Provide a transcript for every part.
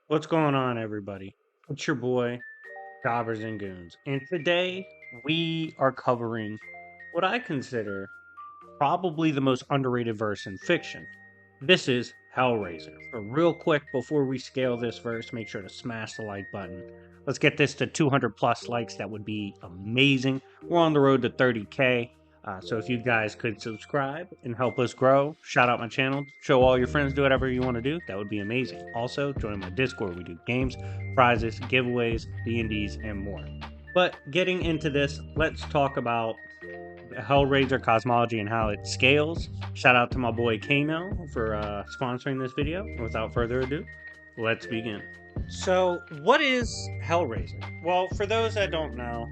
What's going on, everybody? It's your boy, Jobbers and Goons, and today we are covering what I consider probably the most underrated verse in fiction. This is Hellraiser. But real quick, before we scale this verse, make sure to smash the like button. Let's get this to 200 plus likes. That would be amazing. We're on the road to 30K. So if you guys could subscribe and help us grow, shout out my channel, show all your friends, do whatever you want to do, that would be amazing. Also, join my Discord. We do games, prizes, giveaways, D&Ds, and more. But getting into this, let's talk about Hellraiser Cosmology and how it scales. Shout out to my boy Kano for sponsoring this video. Without further ado, let's begin. So, what is Hellraiser? Well, for those that don't know,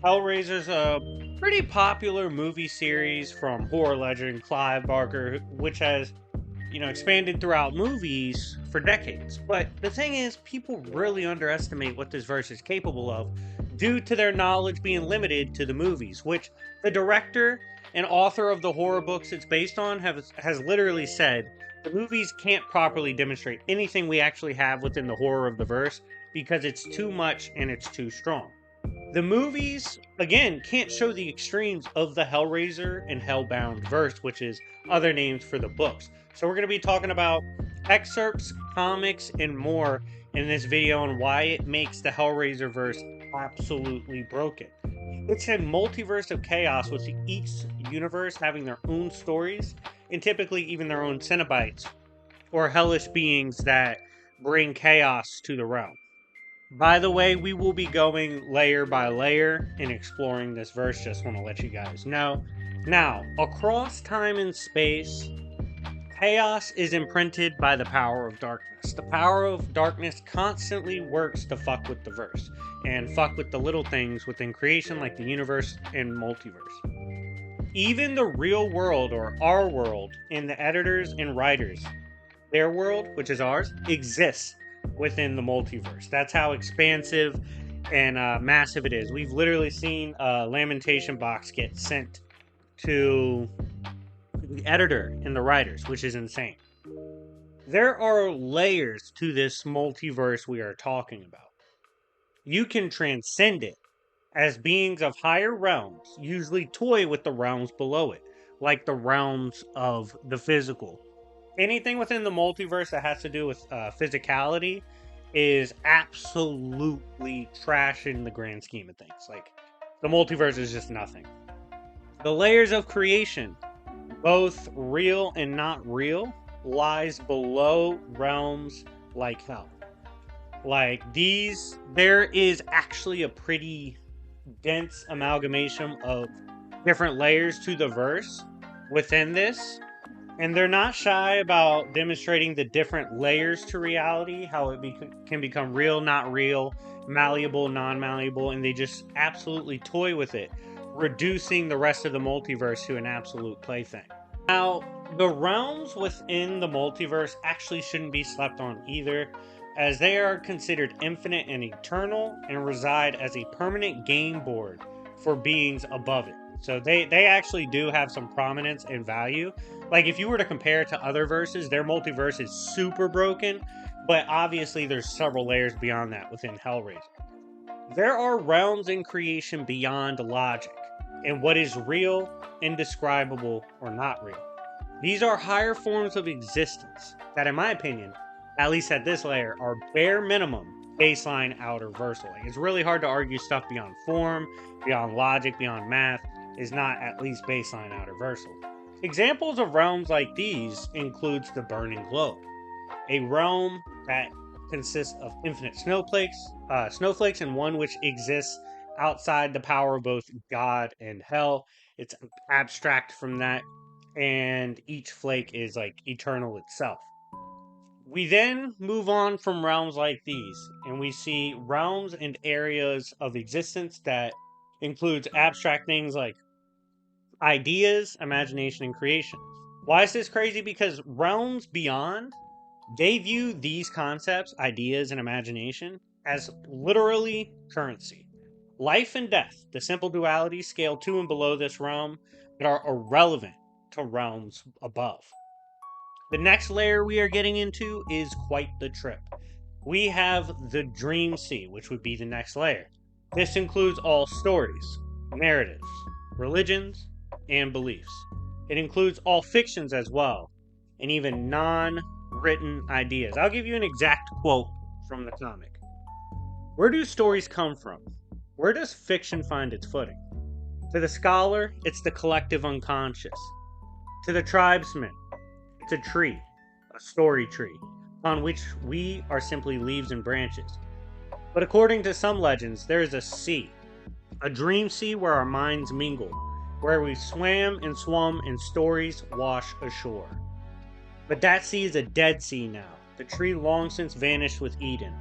Hellraiser's a pretty popular movie series from horror legend Clive Barker, which has, expanded throughout movies for decades. But the thing is, people really underestimate what this verse is capable of due to their knowledge being limited to the movies, which the director and author of the horror books it's based on has literally said the movies can't properly demonstrate anything we actually have within the horror of the verse because it's too much and it's too strong. The movies, again, can't show the extremes of the Hellraiser and Hellbound verse, which is other names for the books. So we're going to be talking about excerpts, comics, and more in this video on why it makes the Hellraiser verse absolutely broken. It's a multiverse of chaos with each universe having their own stories and typically even their own Cenobites or hellish beings that bring chaos to the realm. By the way, we will be going layer by layer and exploring this verse. Just want to let you guys know. Now, across time and space, chaos is imprinted by the power of darkness. The power of darkness constantly works to fuck with the verse and fuck with the little things within creation like the universe and multiverse. Even the real world or our world and the editors and writers, their world, which is ours, exists within the multiverse. That's how expansive and massive it is. We've literally seen a lamentation box get sent to the editor and the writers, which is insane. There are layers to this multiverse we are talking about. You can transcend it, as beings of higher realms usually toy with the realms below it, like the realms of the physical. Anything within the multiverse that has to do with physicality is absolutely trash in the grand scheme of things. Like, the multiverse is just nothing. The layers of creation, both real and not real, lies below realms like hell. Like these, there is actually a pretty dense amalgamation of different layers to the verse within this, and they're not shy about demonstrating the different layers to reality, how it can become real, not real, malleable, non-malleable, and they just absolutely toy with it, reducing the rest of the multiverse to an absolute plaything. Now, the realms within the multiverse actually shouldn't be slept on either, as they are considered infinite and eternal and reside as a permanent game board for beings above it. So they actually do have some prominence and value. Like, if you were to compare it to other verses, their multiverse is super broken, but obviously there's several layers beyond that within Hellraiser. There are realms in creation beyond logic, and what is real, indescribable, or not real. These are higher forms of existence that, in my opinion, at least at this layer, are bare minimum baseline outer versal. Like, it's really hard to argue stuff beyond form, beyond logic, beyond math is not at least baseline outer versal. Examples of realms like these includes the Burning Globe, a realm that consists of infinite snowflakes, and one which exists outside the power of both God and hell. It's abstract from that, and each flake is like eternal itself. We then move on from realms like these, and we see realms and areas of existence that includes abstract things like ideas, imagination, and creation. Why is this crazy? Because realms beyond, they view these concepts, ideas, and imagination as literally currency. Life and death, the simple dualities scale to and below this realm, but are irrelevant to realms above. The next layer we are getting into is quite the trip. we have the Dream Sea, which would be the next layer. This includes all stories, narratives, religions, and beliefs. It includes all fictions as well, and even non-written ideas. I'll give you an exact quote from the comic. Where do stories come from? Where does fiction find its footing? To the scholar, it's the collective unconscious. To the tribesman, it's a tree, a story tree, on which we are simply leaves and branches. But according to some legends, there is a sea, a dream sea where our minds mingle, where we swam and swum and stories wash ashore. But that sea is a dead sea now. The tree long since vanished with Eden.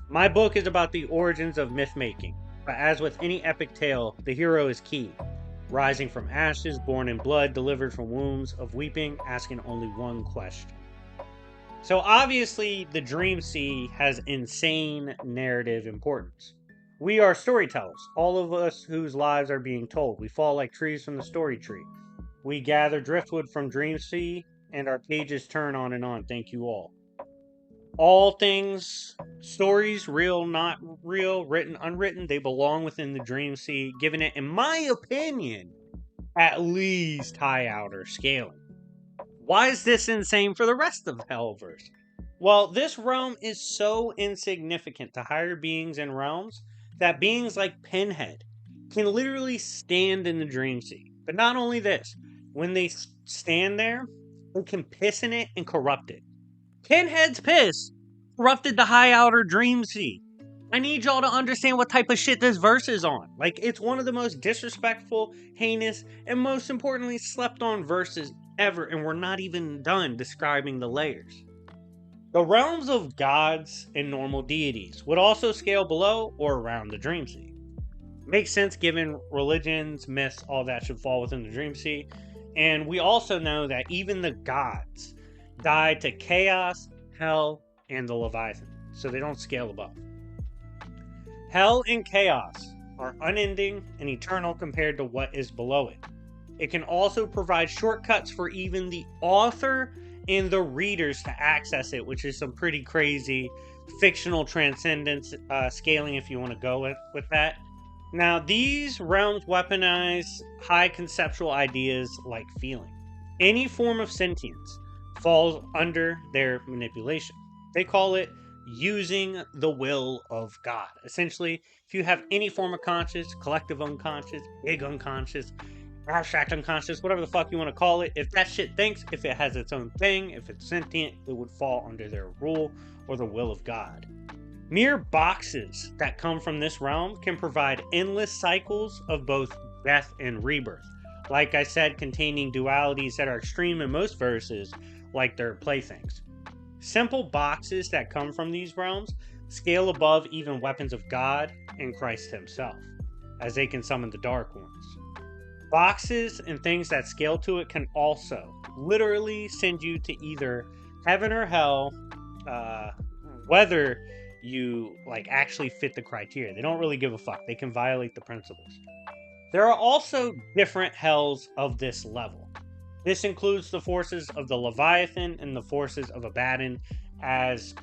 My book is about the origins of myth-making, but as with any epic tale, the hero is key. Rising from ashes, born in blood, delivered from wombs of weeping, asking only one question. So obviously, the Dream Sea has insane narrative importance. We are storytellers, all of us whose lives are being told. We fall like trees from the story tree. We gather driftwood from Dream Sea, and our pages turn on and on. Thank you all. All things, stories, real, not real, written, unwritten, they belong within the Dream Sea, giving it, in my opinion, at least high outer scaling. Why is this insane for the rest of Hellverse? Well, this realm is so insignificant to higher beings and realms that beings like Pinhead can literally stand in the Dream Sea. But not only this, when they stand there, they can piss in it and corrupt it. Pinhead's piss corrupted the high outer Dream Sea. I need y'all to understand what type of shit this verse is on. Like, it's one of the most disrespectful, heinous, and most importantly, slept on verses ever, and we're not even done describing the layers. The realms of gods and normal deities would also scale below or around the Dream Sea. Makes sense given religions, myths, all that should fall within the Dream Sea. And we also know that even the gods died to chaos, hell, and the Leviathan, so they don't scale above. Hell and chaos are unending and eternal compared to what is below it. It can also provide shortcuts for even the author and the readers to access it, which is some pretty crazy fictional transcendence scaling if you want to go with that. Now, these realms weaponize high conceptual ideas like feeling. Any form of sentience falls under their manipulation. They call it using the will of God. Essentially, if you have any form of conscious, collective unconscious, big unconscious, abstract unconscious, whatever the fuck you want to call it, if that shit thinks, if it has its own thing, if it's sentient, it would fall under their rule or the will of God. Mere boxes that come from this realm can provide endless cycles of both death and rebirth. Like I said, containing dualities that are extreme in most verses, like their playthings. Simple boxes that come from these realms scale above even weapons of God and Christ himself, as they can summon the Dark Ones. Boxes and things that scale to it can also literally send you to either heaven or hell, whether you actually fit the criteria. They don't really give a fuck. They can violate the principles. There are also different hells of this level. This includes the forces of the Leviathan and the forces of Abaddon, as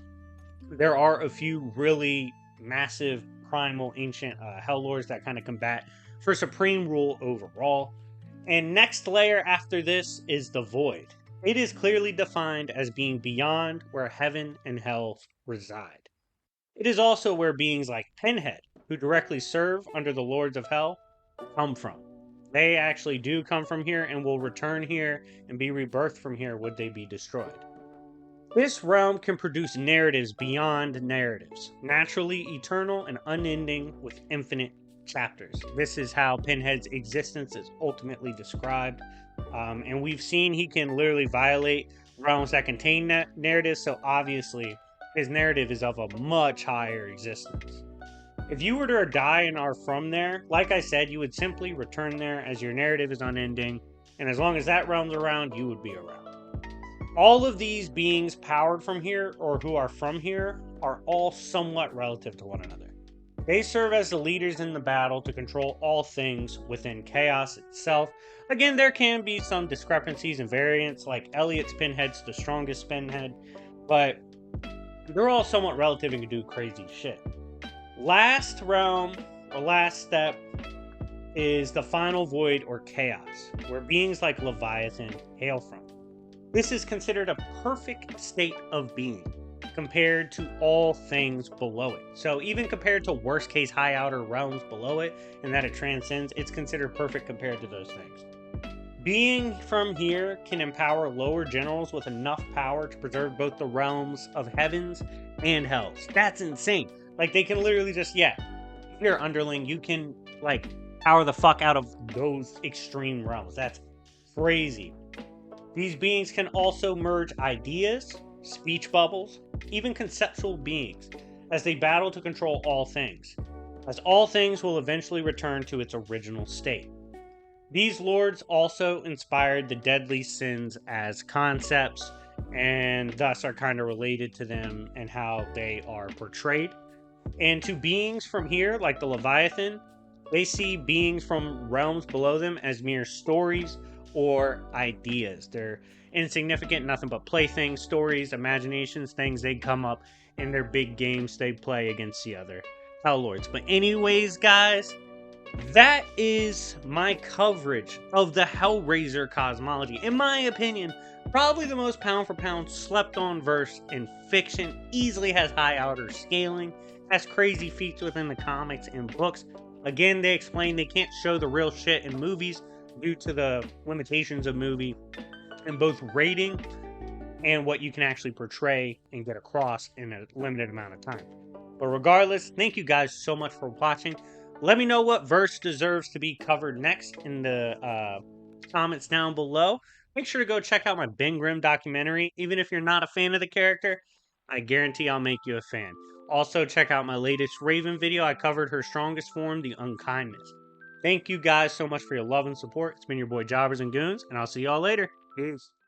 there are a few really massive, primal, ancient hell lords that kind of combat for supreme rule overall. And next layer after this is the Void. It is clearly defined as being beyond where heaven and hell reside. It is also where beings like Pinhead, who directly serve under the Lords of Hell, come from. They actually do come from here and will return here and be rebirthed from here would they be destroyed. This realm can produce narratives beyond narratives, naturally eternal and unending with infinite chapters. This is how Pinhead's existence is ultimately described. And we've seen he can literally violate realms that contain narratives, so obviously his narrative is of a much higher existence. If you were to die and are from there, like I said, you would simply return there as your narrative is unending, and as long as that realm's around, you would be around. All of these beings powered from here, or who are from here, are all somewhat relative to one another. They serve as the leaders in the battle to control all things within chaos itself. Again, there can be some discrepancies and variants, like Elliot's Pinhead's the strongest Pinhead, but they're all somewhat relative and can do crazy shit. Last realm, or last step, is the final void or chaos, where beings like Leviathan hail from. This is considered a perfect state of being compared to all things below it. So even compared to worst case high outer realms below it, and that it transcends, it's considered perfect compared to those things. Being from here can empower lower generals with enough power to preserve both the realms of heavens and hells. That's insane. Like, they can literally just, if you're underling, you can, like, power the fuck out of those extreme realms. That's crazy. These beings can also merge ideas, speech bubbles, even conceptual beings, as they battle to control all things, as all things will eventually return to its original state. These lords also inspired the deadly sins as concepts, and thus are kind of related to them and how they are portrayed. And to beings from here, like the Leviathan, they see beings from realms below them as mere stories or ideas. They're insignificant, nothing but playthings, stories, imaginations, things they come up in their big games they play against the other Hell Lords. But anyways, guys, that is my coverage of the Hellraiser cosmology. In my opinion, probably the most pound for pound slept on verse in fiction. Easily has high outer scaling, has crazy feats within the comics and books. Again, they explain they can't show the real shit in movies due to the limitations of movie in both rating and what you can actually portray and get across in a limited amount of time. But regardless, thank you guys so much for watching. Let me know what verse deserves to be covered next in the comments down below. Make sure to go check out my Ben Grimm documentary. Even if you're not a fan of the character, I guarantee I'll make you a fan. Also, check out my latest Raven video. I covered her strongest form, the Unkindness. Thank you guys so much for your love and support. It's been your boy Jobbers and Goons, and I'll see y'all later. Peace.